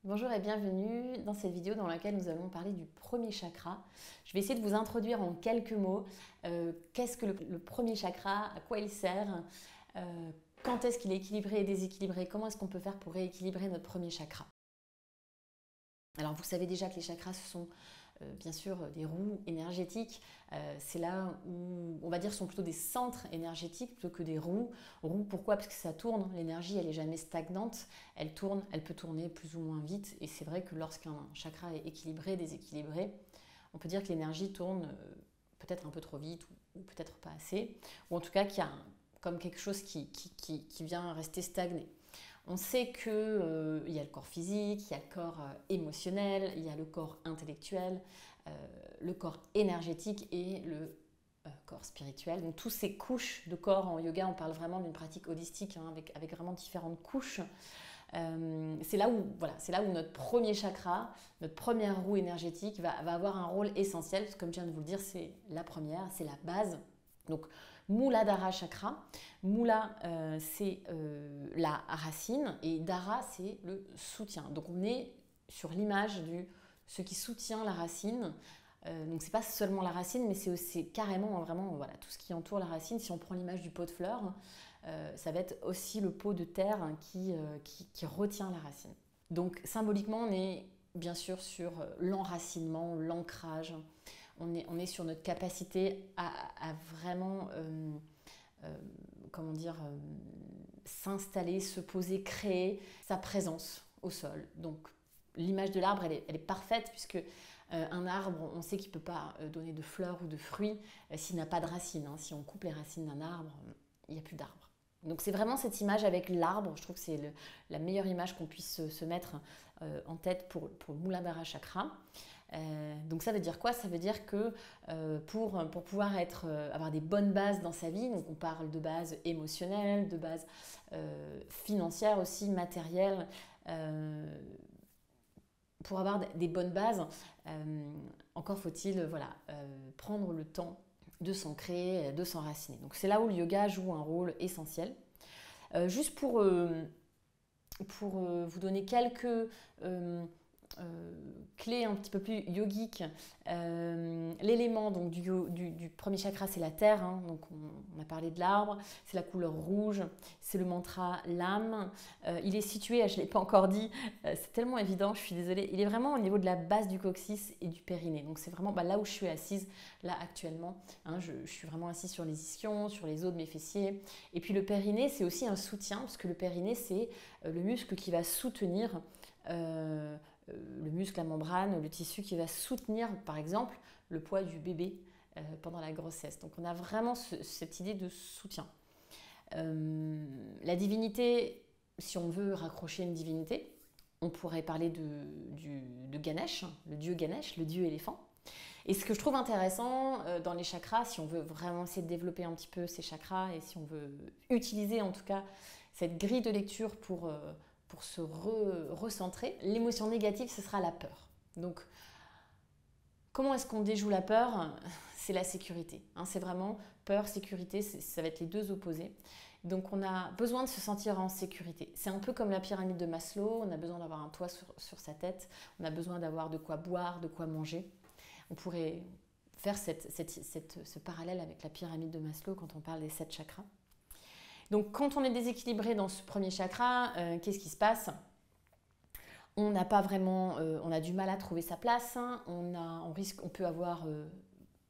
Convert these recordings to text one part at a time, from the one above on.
Bonjour et bienvenue dans cette vidéo dans laquelle nous allons parler du premier chakra. Je vais essayer de vous introduire en quelques mots qu'est-ce que le premier chakra, à quoi il sert, quand est-ce qu'il est équilibré et déséquilibré, comment est-ce qu'on peut faire pour rééquilibrer notre premier chakra. Alors vous savez déjà que les chakras ce sont bien sûr des roues énergétiques, c'est là où on va dire sont plutôt des centres énergétiques plutôt que des roues. Roues pourquoi? Parce que ça tourne, l'énergie elle est jamais stagnante, elle tourne, elle peut tourner plus ou moins vite et c'est vrai que lorsqu'un chakra est équilibré, déséquilibré, on peut dire que l'énergie tourne peut-être un peu trop vite ou peut-être pas assez, ou en tout cas qu'il y a comme quelque chose qui vient rester stagné. On sait qu'il y a le corps physique, il y a le corps émotionnel, il y a le corps intellectuel, le corps énergétique et le corps spirituel. Donc toutes ces couches de corps en yoga, on parle vraiment d'une pratique holistique hein, avec vraiment différentes couches. C'est là où notre premier chakra, notre première roue énergétique va avoir un rôle essentiel, parce que comme je viens de vous le dire, c'est la première, c'est la base. Donc Muladhara chakra, Mula c'est la racine et Dhara c'est le soutien. Donc on est sur l'image de ce qui soutient la racine. Donc c'est pas seulement la racine, mais c'est aussi carrément vraiment voilà, tout ce qui entoure la racine. Si on prend l'image du pot de fleurs, ça va être aussi le pot de terre qui retient la racine. Donc symboliquement, on est bien sûr sur l'enracinement, l'ancrage. On est sur notre capacité à vraiment comment dire, s'installer, se poser, créer sa présence au sol. Donc l'image de l'arbre, elle est parfaite puisque un arbre, on sait qu'il ne peut pas donner de fleurs ou de fruits s'il n'a pas de racines. Hein. Si on coupe les racines d'un arbre, il n'y a plus d'arbre. Donc c'est vraiment cette image avec l'arbre, je trouve que c'est la meilleure image qu'on puisse se mettre en tête pour le Muladhara chakra. Donc ça veut dire quoi? Ça veut dire que pour pouvoir avoir des bonnes bases dans sa vie, donc on parle de bases émotionnelles, de bases financières aussi, matérielles, pour avoir des bonnes bases, encore faut-il prendre le temps de s'ancrer, de s'enraciner. Donc c'est là où le yoga joue un rôle essentiel. Juste pour vous donner quelques clé un petit peu plus yogique, l'élément donc du premier chakra c'est la terre, hein, donc on a parlé de l'arbre, c'est la couleur rouge, c'est le mantra l'âme, il est situé, je ne l'ai pas encore dit, c'est tellement évident, je suis désolée, il est vraiment au niveau de la base du coccyx et du périnée, donc c'est vraiment là où je suis assise là actuellement, hein, je suis vraiment assise sur les ischions, sur les os de mes fessiers, et puis le périnée c'est aussi un soutien, parce que le périnée c'est le muscle qui va soutenir le muscle, la membrane, le tissu qui va soutenir par exemple le poids du bébé pendant la grossesse. Donc on a vraiment cette idée de soutien. La divinité, si on veut raccrocher une divinité, on pourrait parler de Ganesh, le dieu Ganesh, le dieu éléphant. Et ce que je trouve intéressant dans les chakras, si on veut vraiment essayer de développer un petit peu ces chakras et si on veut utiliser en tout cas cette grille de lecture pour se recentrer, l'émotion négative, ce sera la peur. Donc, comment est-ce qu'on déjoue la peur? C'est la sécurité. Hein, c'est vraiment peur, sécurité, ça va être les deux opposés. Donc, on a besoin de se sentir en sécurité. C'est un peu comme la pyramide de Maslow. On a besoin d'avoir un toit sur sa tête. On a besoin d'avoir de quoi boire, de quoi manger. On pourrait faire ce parallèle avec la pyramide de Maslow quand on parle des 7 chakras. Donc quand on est déséquilibré dans ce premier chakra, qu'est-ce qui se passe? On n'a pas vraiment, on a du mal à trouver sa place, hein, on peut avoir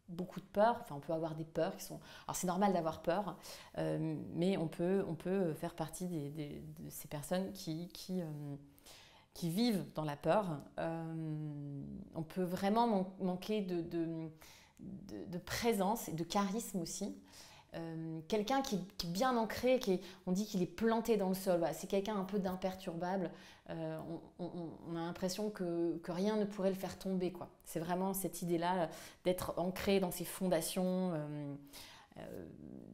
beaucoup de peur, enfin on peut avoir des peurs qui sont... Alors c'est normal d'avoir peur, mais on peut faire partie de ces personnes qui vivent dans la peur. On peut vraiment manquer de présence et de charisme aussi. Quelqu'un qui est bien ancré, on dit qu'il est planté dans le sol, voilà, c'est quelqu'un un peu d'imperturbable, on a l'impression que rien ne pourrait le faire tomber, quoi. C'est vraiment cette idée-là d'être ancré dans ses fondations,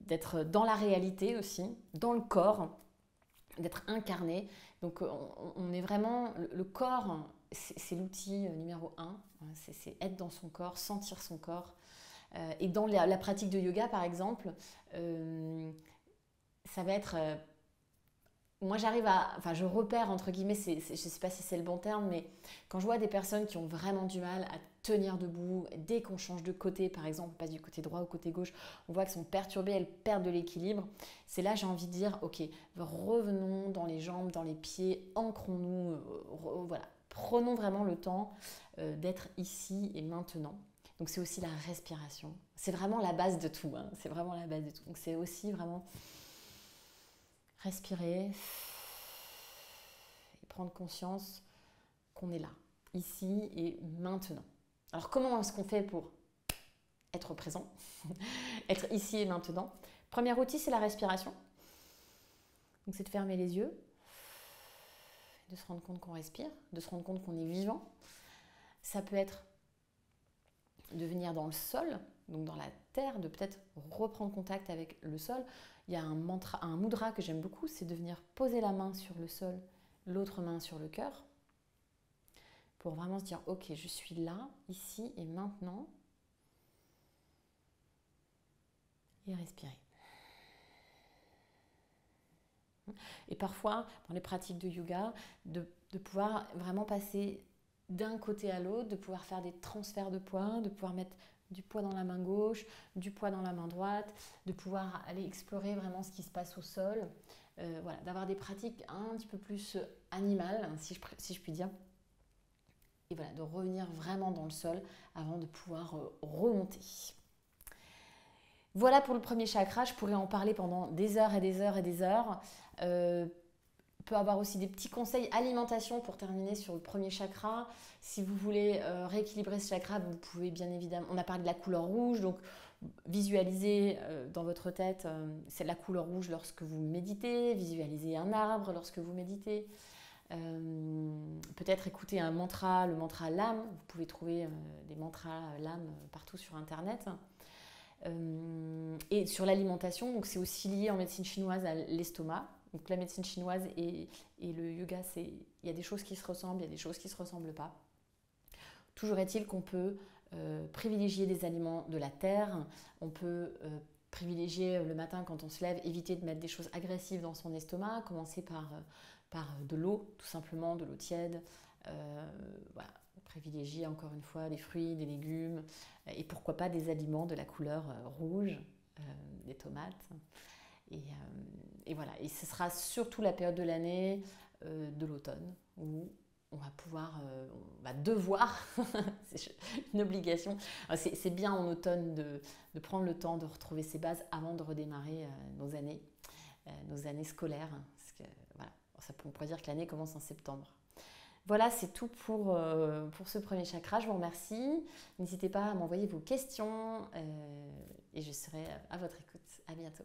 d'être dans la réalité aussi, dans le corps, d'être incarné. Donc on est vraiment, le corps, c'est l'outil numéro un, c'est être dans son corps, sentir son corps. Et dans la pratique de yoga, par exemple, ça va être moi j'arrive enfin je repère entre guillemets, je ne sais pas si c'est le bon terme, mais quand je vois des personnes qui ont vraiment du mal à tenir debout, dès qu'on change de côté, par exemple, on passe du côté droit au côté gauche, on voit qu'elles sont perturbées, elles perdent de l'équilibre. C'est là j'ai envie de dire, ok, revenons dans les jambes, dans les pieds, ancrons-nous, voilà, prenons vraiment le temps d'être ici et maintenant. Donc c'est aussi la respiration. C'est vraiment la base de tout, hein. C'est vraiment la base de tout. Donc c'est aussi vraiment respirer et prendre conscience qu'on est là, ici et maintenant. Alors comment est-ce qu'on fait pour être présent, être ici et maintenant? Premier outil, c'est la respiration. Donc c'est de fermer les yeux, de se rendre compte qu'on respire, de se rendre compte qu'on est vivant. Ça peut être de venir dans le sol, donc dans la terre, de peut-être reprendre contact avec le sol. Il y a un mudra que j'aime beaucoup, c'est de venir poser la main sur le sol, l'autre main sur le cœur, pour vraiment se dire, ok, je suis là, ici et maintenant, et respirer. Et parfois, dans les pratiques de yoga, de pouvoir vraiment passer d'un côté à l'autre, de pouvoir faire des transferts de poids, de pouvoir mettre du poids dans la main gauche, du poids dans la main droite, de pouvoir aller explorer vraiment ce qui se passe au sol, voilà, d'avoir des pratiques un petit peu plus animales, si je puis dire, et voilà, de revenir vraiment dans le sol avant de pouvoir remonter. Voilà pour le premier chakra, je pourrais en parler pendant des heures et des heures et des heures. On peut avoir aussi des petits conseils alimentation pour terminer sur le premier chakra. Si vous voulez rééquilibrer ce chakra, vous pouvez bien évidemment... On a parlé de la couleur rouge, donc visualisez dans votre tête, c'est la couleur rouge lorsque vous méditez, visualisez un arbre lorsque vous méditez. Peut-être écouter un mantra, le mantra l'âme. Vous pouvez trouver des mantras l'âme partout sur Internet. Et sur l'alimentation, donc c'est aussi lié en médecine chinoise à l'estomac. Donc la médecine chinoise et le yoga, il y a des choses qui se ressemblent, il y a des choses qui ne se ressemblent pas. Toujours est-il qu'on peut privilégier des aliments de la terre, on peut privilégier le matin quand on se lève, éviter de mettre des choses agressives dans son estomac, commencer par de l'eau, tout simplement, de l'eau tiède. Voilà. Privilégier encore une fois des fruits, des légumes et pourquoi pas des aliments de la couleur rouge, des tomates. Et voilà, et ce sera surtout la période de l'année de l'automne où on va pouvoir, on va devoir, c'est une obligation, c'est bien en automne de prendre le temps de retrouver ses bases avant de redémarrer nos années scolaires, parce que voilà, on pourrait dire que l'année commence en septembre. Voilà, c'est tout pour ce premier chakra. Je vous remercie. N'hésitez pas à m'envoyer vos questions et je serai à votre écoute. À bientôt.